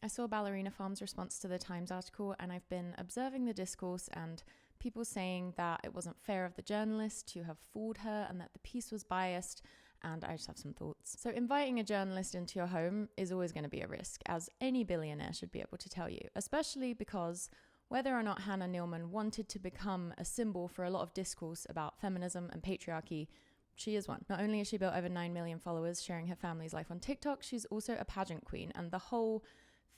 I saw Ballerina Farm's response to the Times article, and I've been observing the discourse and people saying that it wasn't fair of the journalist to have fooled her and that the piece was biased, and I just have some thoughts. So inviting a journalist into your home is always going to be a risk, as any billionaire should be able to tell you, especially because whether or not Hannah Nealman wanted to become a symbol for a lot of discourse about feminism and patriarchy, she is one. Not only has she built over 9 million followers sharing her family's life on TikTok, she's also a pageant queen, and the whole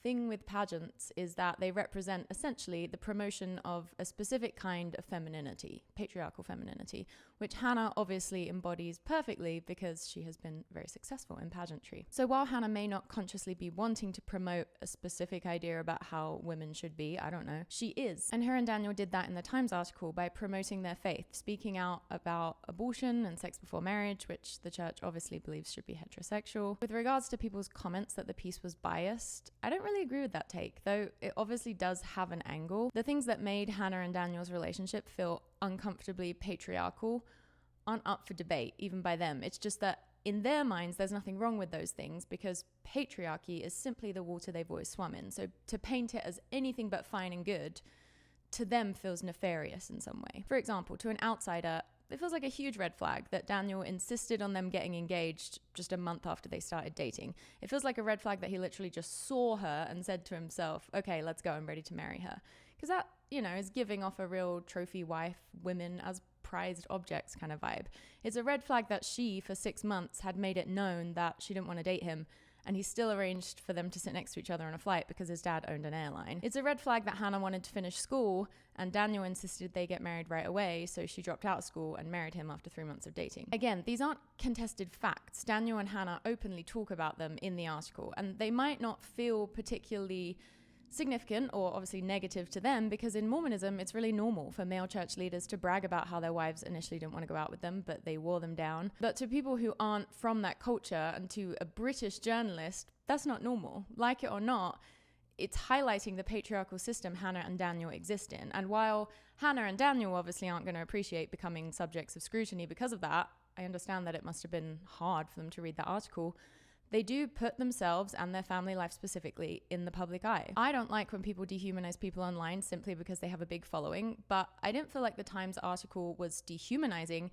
thing with pageants is that they represent essentially the promotion of a specific kind of femininity, patriarchal femininity, which Hannah obviously embodies perfectly because she has been very successful in pageantry. So while Hannah may not consciously be wanting to promote a specific idea about how women should be, I don't know, she is. And her and Daniel did that in the Times article by promoting their faith, speaking out about abortion and sex before marriage, which the church obviously believes should be heterosexual. With regards to people's comments that the piece was biased, I don't really agree with that take, though it obviously does have an angle. The things that made Hannah and Daniel's relationship feel uncomfortably patriarchal aren't up for debate, even by them. It's just that in their minds, there's nothing wrong with those things because patriarchy is simply the water they've always swum in. So to paint it as anything but fine and good, to them feels nefarious in some way. For example, to an outsider, it feels like a huge red flag that Daniel insisted on them getting engaged just a month after they started dating. It feels like a red flag that he literally just saw her and said to himself, okay, let's go, I'm ready to marry her. Because that, is giving off a real trophy wife, women as prized objects kind of vibe. It's a red flag that she, for 6 months, had made it known that she didn't want to date him, and he still arranged for them to sit next to each other on a flight because his dad owned an airline. It's a red flag that Hannah wanted to finish school, and Daniel insisted they get married right away, so she dropped out of school and married him after 3 months of dating. Again, these aren't contested facts. Daniel and Hannah openly talk about them in the article, and they might not feel particularly significant or obviously negative to them because in Mormonism, it's really normal for male church leaders to brag about how their wives initially didn't want to go out with them, but they wore them down. But to people who aren't from that culture and to a British journalist, that's not normal. Like it or not, it's highlighting the patriarchal system Hannah and Daniel exist in. And while Hannah and Daniel obviously aren't going to appreciate becoming subjects of scrutiny because of that, I understand that it must have been hard for them to read that article. They do put themselves and their family life specifically in the public eye. I don't like when people dehumanize people online simply because they have a big following, but I didn't feel like the Times article was dehumanizing.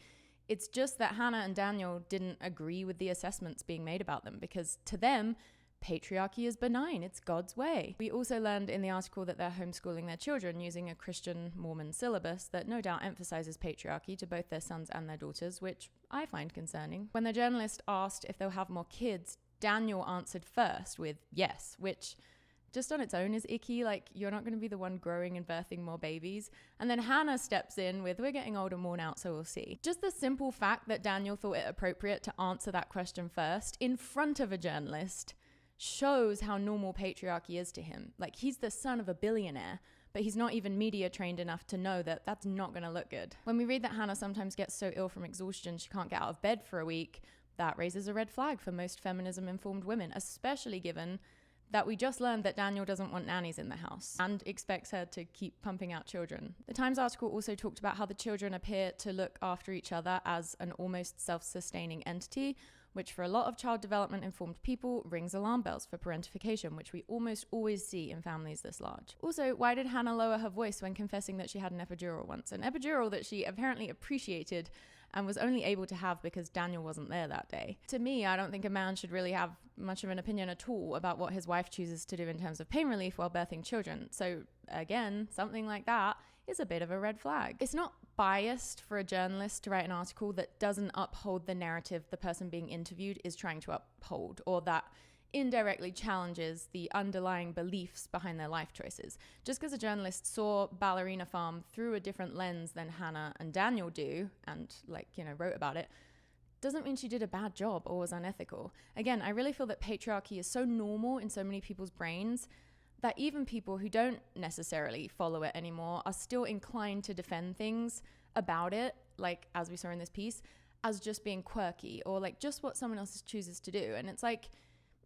It's just that Hannah and Daniel didn't agree with the assessments being made about them because to them, patriarchy is benign, it's God's way. We also learned in the article that they're homeschooling their children using a Christian Mormon syllabus that no doubt emphasizes patriarchy to both their sons and their daughters, which I find concerning. When the journalist asked if they'll have more kids, Daniel answered first with yes, which just on its own is icky. Like, you're not going to be the one growing and birthing more babies. And then Hannah steps in with, we're getting old and worn out, so we'll see. Just the simple fact that Daniel thought it appropriate to answer that question first in front of a journalist shows how normal patriarchy is to him. Like, he's the son of a billionaire, but he's not even media trained enough to know that that's not going to look good. When we read that Hannah sometimes gets so ill from exhaustion she can't get out of bed for a week, that raises a red flag for most feminism-informed women, especially given that we just learned that Daniel doesn't want nannies in the house and expects her to keep pumping out children. The Times article also talked about how the children appear to look after each other as an almost self-sustaining entity, which for a lot of child development informed people rings alarm bells for parentification, which we almost always see in families this large. Also, why did Hannah lower her voice when confessing that she had an epidural once? An epidural that she apparently appreciated and was only able to have because Daniel wasn't there that day. To me, I don't think a man should really have much of an opinion at all about what his wife chooses to do in terms of pain relief while birthing children. So again, something like that is a bit of a red flag. It's not biased for a journalist to write an article that doesn't uphold the narrative the person being interviewed is trying to uphold, or that indirectly challenges the underlying beliefs behind their life choices. Just because a journalist saw Ballerina Farm through a different lens than Hannah and Daniel do, and wrote about it, doesn't mean she did a bad job or was unethical. Again, I really feel that patriarchy is so normal in so many people's brains that even people who don't necessarily follow it anymore are still inclined to defend things about it, like as we saw in this piece, as just being quirky or like just what someone else chooses to do. And it's like,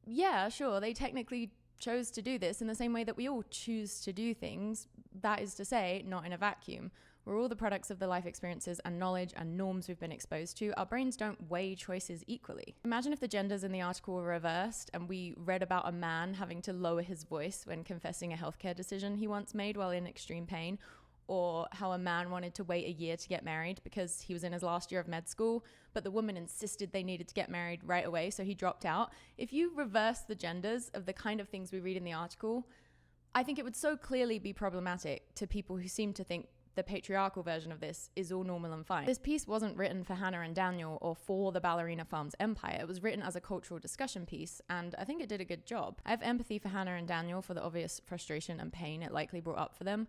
yeah, sure, they technically chose to do this in the same way that we all choose to do things. That is to say, not in a vacuum. We're all the products of the life experiences and knowledge and norms we've been exposed to. Our brains don't weigh choices equally. Imagine if the genders in the article were reversed and we read about a man having to lower his voice when confessing a healthcare decision he once made while in extreme pain, or how a man wanted to wait a year to get married because he was in his last year of med school, but the woman insisted they needed to get married right away, so he dropped out. If you reverse the genders of the kind of things we read in the article, I think it would so clearly be problematic to people who seem to think the patriarchal version of this is all normal and fine. This piece wasn't written for Hannah and Daniel or for the Ballerina Farm's empire. It was written as a cultural discussion piece, and I think it did a good job. I have empathy for Hannah and Daniel for the obvious frustration and pain it likely brought up for them,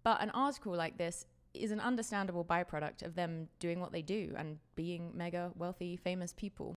but an article like this is an understandable byproduct of them doing what they do and being mega wealthy, famous people.